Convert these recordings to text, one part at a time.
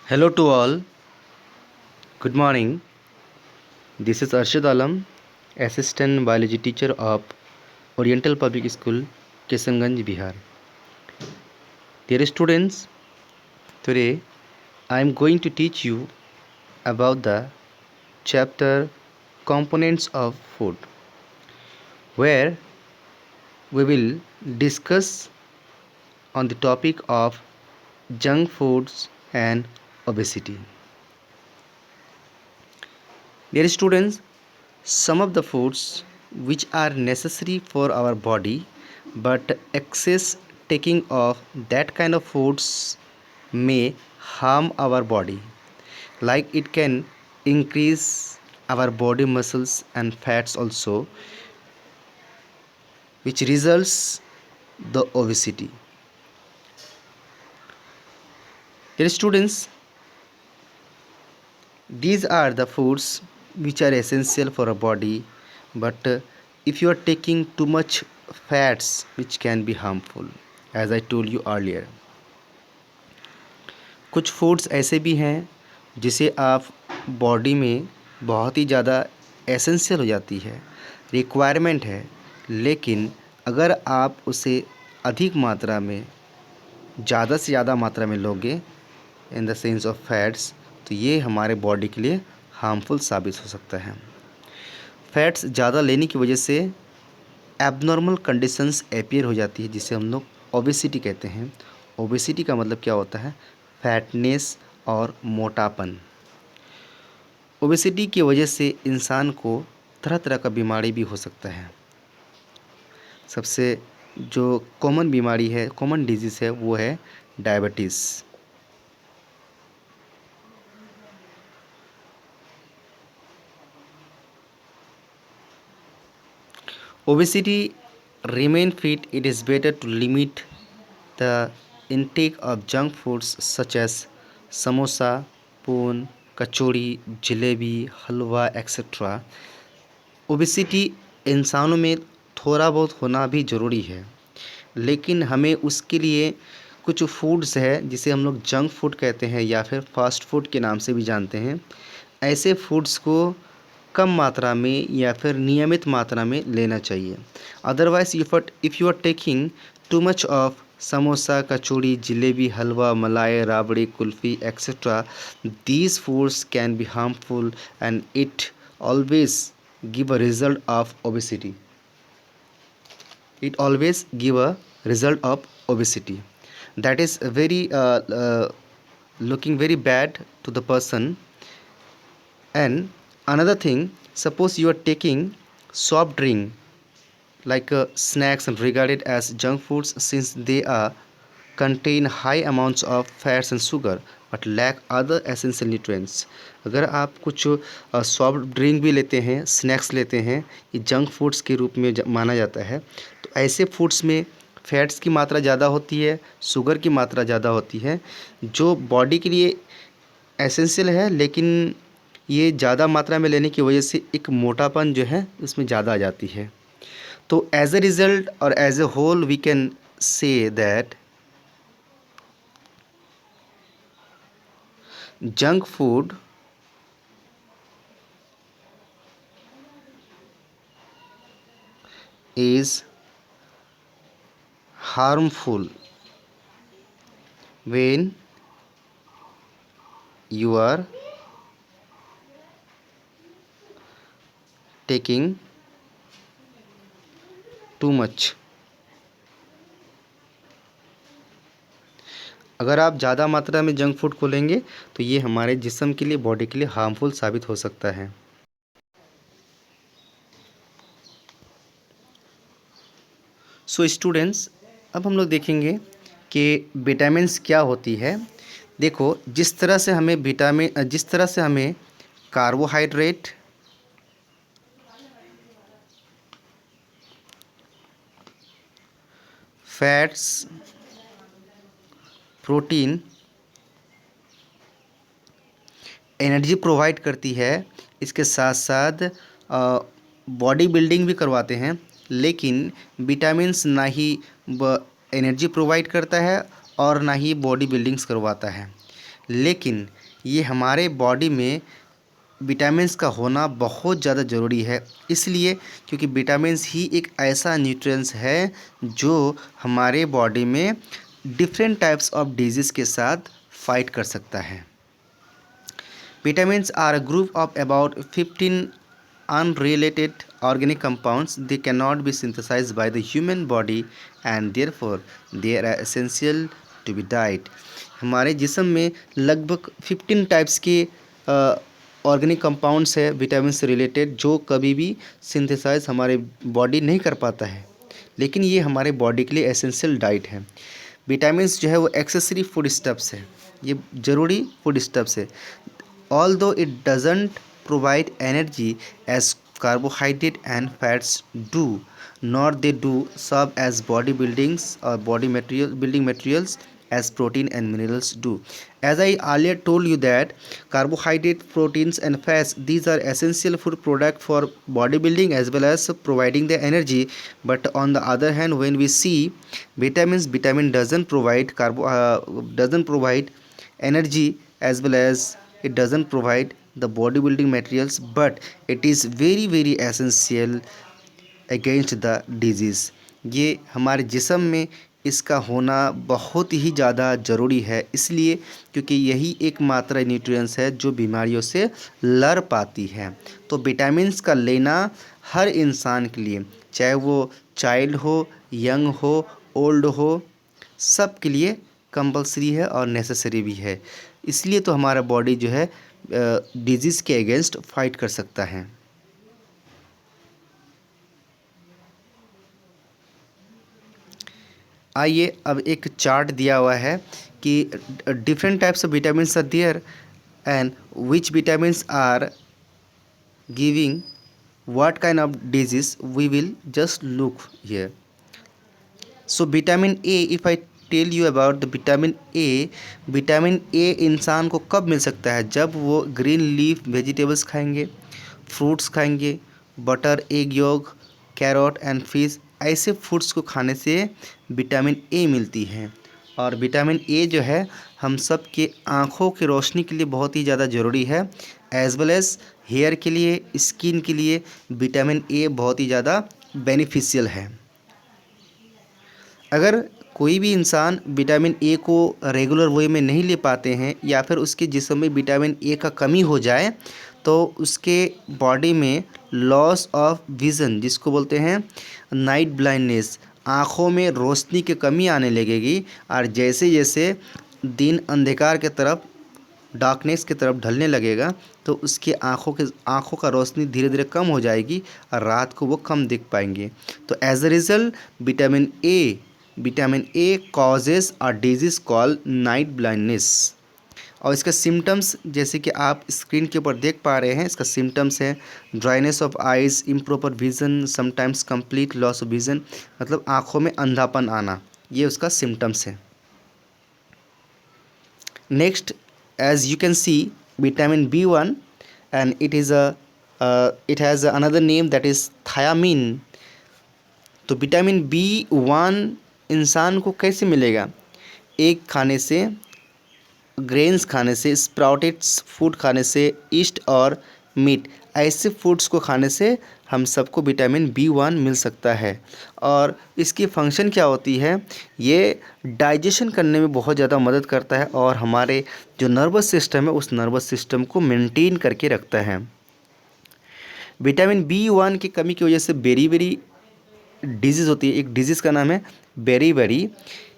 Hello to all. Good morning. This is Arshad Alam, Assistant Biology Teacher of Oriental Public School, Kishanganj, Bihar. Dear students, today I am going to teach you about the chapter Components of Food, where we will discuss on the topic of junk foods and obesity. Dear students, some of the foods which are necessary for our body, but excess taking of that kind of foods may harm our body, like it can increase our body muscles and fats also, which results the obesity. Dear students, these are the foods which are essential for a body, but if you are taking too much fats, which can be harmful, as I told you earlier. कुछ foods ऐसे भी हैं जिसे आप body में बहुत ही ज़्यादा essential हो जाती है, रिक्वायरमेंट है, लेकिन अगर आप उसे अधिक मात्रा में, ज़्यादा से ज़्यादा मात्रा में लोगे in the sense of fats, तो ये हमारे बॉडी के लिए हार्मफुल साबित हो सकता है। फैट्स ज़्यादा लेने की वजह से एबनॉर्मल कंडीशंस अपीयर हो जाती है, जिसे हम लोग ओबेसिटी कहते हैं। ओबेसिटी का मतलब क्या होता है? फैटनेस और मोटापन। ओबेसिटी की वजह से इंसान को तरह तरह का बीमारी भी हो सकता है। सबसे जो कॉमन बीमारी है, कॉमन डिजीज़ है, वो है diabetes. Obesity remain fit, it is better to limit the intake of junk foods such as samosa, poon, kachori, jalebi, halwa etcetera. Obesity इंसानों में थोड़ा बहुत होना भी ज़रूरी है, लेकिन हमें उसके लिए कुछ फूड्स है जिसे हम लोग जंक फूड कहते हैं या फिर फास्ट फूड के नाम से भी जानते हैं। ऐसे फूड्स को कम मात्रा में या फिर नियमित मात्रा में लेना चाहिए। Otherwise if you are taking too much of samosa, kachori, jalebi, halwa, malai, rabri, kulfi etcetera, these foods can be harmful and it always give a result of obesity. It always give a result of obesity. That is very looking very bad to the person. And another thing, suppose you are taking soft drink like snacks and regarded as junk foods since they are contain high amounts of fats and sugar but lack other essential nutrients. अगर आप कुछ soft drink भी लेते हैं, snacks लेते हैं, ये junk foods के रूप में माना जाता है, तो ऐसे फूड्स में फैट्स की मात्रा ज़्यादा होती है, शुगर की मात्रा ज़्यादा होती है, जो बॉडी के लिए एसेंशियल है, लेकिन ये ज़्यादा मात्रा में लेने की वजह से एक मोटापन जो है उसमें ज़्यादा आ जाती है। तो एज ए रिज़ल्ट और as a whole we can say that junk food is harmful when you are taking too much. अगर आप ज़्यादा मात्रा में जंक फूड को लेंगे तो ये हमारे जिस्म के लिए, बॉडी के लिए हार्मफुल साबित हो सकता है। सो स्टूडेंट्स, अब हम लोग देखेंगे कि विटामिन्स क्या होती है। देखो, जिस तरह से हमें carbohydrate, fats, protein energy provide करती है, इसके साथ साथ बॉडी बिल्डिंग भी करवाते हैं, लेकिन विटामिन्स ना ही एनर्जी प्रोवाइड करता है और ना ही बॉडी बिल्डिंग्स करवाता है। लेकिन ये हमारे बॉडी में विटामिन्स का होना बहुत ज़्यादा ज़रूरी है, इसलिए क्योंकि विटामिन्स ही एक ऐसा न्यूट्रिएंट्स है जो हमारे बॉडी में डिफरेंट टाइप्स ऑफ डिजीज़ के साथ फाइट कर सकता है। Vitamins are a group of about 15 unrelated organic compounds. They cannot be synthesized by the human body and therefore they are essential to be diet. हमारे जिस्म में लगभग 15 टाइप्स के ऑर्गेनिक कंपाउंड्स है विटामिन से रिलेटेड, जो कभी भी सिंथेसाइज हमारे बॉडी नहीं कर पाता है, लेकिन ये हमारे बॉडी के लिए एसेंशियल डाइट है। विटामिन्स जो है वो एक्सेसरी फूड स्टफ्स है, ये ज़रूरी फूड स्टफ्स है। Although it doesn't provide energy as carbohydrate and fats do, nor they do serve as body buildings or body material building materials as protein and minerals do. As I earlier told you that carbohydrate, proteins and fats, these are essential food product for bodybuilding as well as providing the energy. But on the other hand, when we see vitamins, vitamin doesn't provide energy as well as it doesn't provide the bodybuilding materials, but it is very very essential against the disease. ये हमारे जिस्म में इसका होना बहुत ही ज़्यादा ज़रूरी है, इसलिए क्योंकि यही एकमात्र न्यूट्रिएंट्स है जो बीमारियों से लड़ पाती है। तो विटामिन्स का लेना हर इंसान के लिए, चाहे वो चाइल्ड हो, यंग हो, ओल्ड हो, सब के लिए कंपलसरी है और नेसेसरी भी है। इसलिए तो हमारा बॉडी जो है डिजीज़ के अगेंस्ट फाइट कर सकता है। आइए अब एक चार्ट दिया हुआ है कि different types of vitamins are there and which vitamins are giving what kind of disease, we will just look here. So vitamin A, if I tell you about the vitamin A इंसान को कब मिल सकता है? जब वो green leaf vegetables खाएंगे, fruits खाएंगे, butter, egg yolk, carrot and fish, ऐसे फूड्स को खाने से विटामिन ए मिलती है। और विटामिन ए जो है हम सब के आँखों की रोशनी के लिए बहुत ही ज़्यादा ज़रूरी है, एज वेल एज़ हेयर के लिए, स्किन के लिए विटामिन ए बहुत ही ज़्यादा बेनिफिशियल है। अगर कोई भी इंसान विटामिन ए को रेगुलर वे में नहीं ले पाते हैं या फिर उसके जिस्म में विटामिन ए का कमी हो जाए तो उसके बॉडी में लॉस ऑफ विज़न, जिसको बोलते हैं नाइट ब्लाइंडनेस, आँखों में रोशनी की कमी आने लगेगी। और जैसे जैसे दिन अंधकार के तरफ, डार्कनेस की तरफ ढलने लगेगा तो उसके आँखों का रोशनी धीरे धीरे कम हो जाएगी और रात को वो कम दिख पाएंगे। तो as a result vitamin A causes a disease called night blindness. और इसका सिम्टम्स जैसे कि आप स्क्रीन के ऊपर देख पा रहे हैं, इसका सिम्टम्स है dryness of eyes, improper vision, sometimes complete loss of vision, मतलब आँखों में अंधापन आना, ये उसका सिम्टम्स है। Next, as you can see, vitamin B1 and it has another name that is thiamine. तो विटामिन B1 इंसान को कैसे मिलेगा? एग खाने से, ग्रेन्स खाने से, स्प्राउटेड फूड खाने से, ईस्ट और मीट, ऐसे फूड्स को खाने से हम सबको विटामिन B1 मिल सकता है। और इसकी फंक्शन क्या होती है? ये डाइजेशन करने में बहुत ज़्यादा मदद करता है और हमारे जो नर्वस सिस्टम है उस नर्वस सिस्टम को मेंटेन करके रखता है। विटामिन B1 की कमी की वजह से बेरी डिजीज़ होती है। एक डिजीज़ का नाम है बेरी।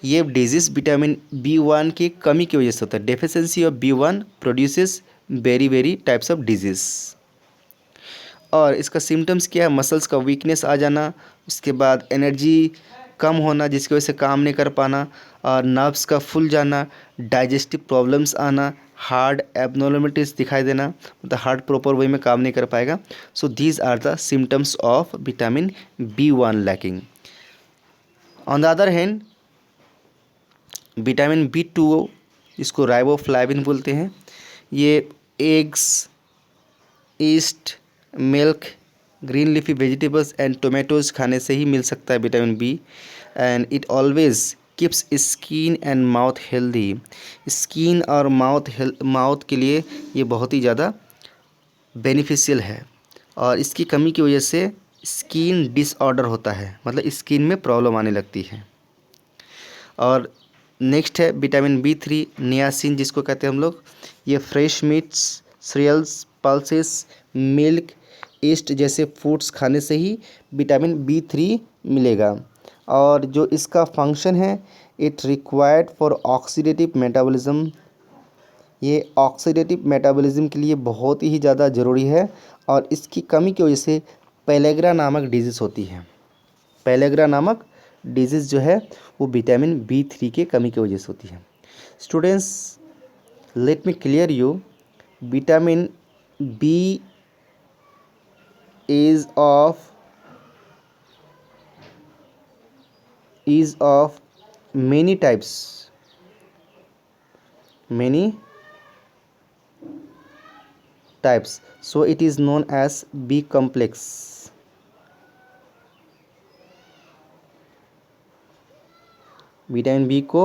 ये डिजीज़ विटामिन B1 की कमी की वजह से होता है। Deficiency of B1 produces berry types of disease. और इसका सिम्टम्स क्या है? मसल्स का वीकनेस आ जाना, उसके बाद एनर्जी कम होना जिसकी वजह से काम नहीं कर पाना, और नर्व्स का फूल जाना, डाइजेस्टिव प्रॉब्लम्स आना, हार्ट एबनॉर्मलिटीज़ दिखाई देना, मतलब हार्ट प्रॉपर वे में काम नहीं कर पाएगा। So these are the symptoms of vitamin B1 lacking. On the other hand vitamin B2, इसको राइबोफ्लाविन बोलते हैं, ये eggs, yeast, milk, green leafy vegetables and tomatoes खाने से ही मिल सकता है vitamin B. And it always keeps skin and mouth healthy. Skin और माउथ के लिए ये बहुत ही ज़्यादा बेनिफिशियल है और इसकी कमी की वजह से स्किन डिसऑर्डर होता है, मतलब स्किन में प्रॉब्लम आने लगती है। और नेक्स्ट है विटामिन B3 नियासिन, जिसको कहते हैं हम लोग। ये fresh meats, cereals, pulses, milk, yeast जैसे फूड्स खाने से ही विटामिन B3 मिलेगा। और जो इसका फंक्शन है, it required for oxidative metabolism. ये ऑक्सीडेटिव मेटाबॉलिज्म के लिए बहुत ही ज़्यादा ज़रूरी है और इसकी कमी की वजह से पेलेग्रा नामक डिजीज़ होती है। पेलेग्रा नामक डिजीज़ जो है वो विटामिन B3 के कमी की वजह से होती है। Students, let me clear you, vitamin B is of many types, so it is known as B complex. Vitamin B को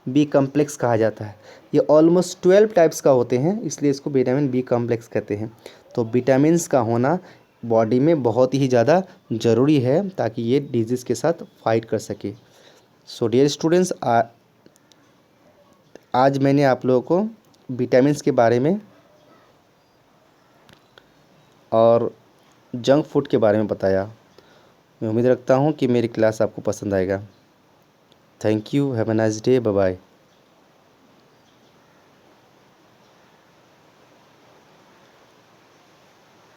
B कम्प्लेक्स कहा जाता है। ये ऑलमोस्ट 12 टाइप्स का होते हैं, इसलिए इसको विटामिन B कम्प्लेक्स कहते हैं। तो विटामिन्स का होना बॉडी में बहुत ही ज़्यादा ज़रूरी है ताकि ये डिजीज़ के साथ फाइट कर सके। सो डियर स्टूडेंट्स, आज मैंने आप लोगों को विटामिन्स के बारे में और जंक फूड के बारे में बताया। मैं उम्मीद रखता हूँ कि मेरी क्लास आपको पसंद आएगा। Thank you, have a nice day, bye bye.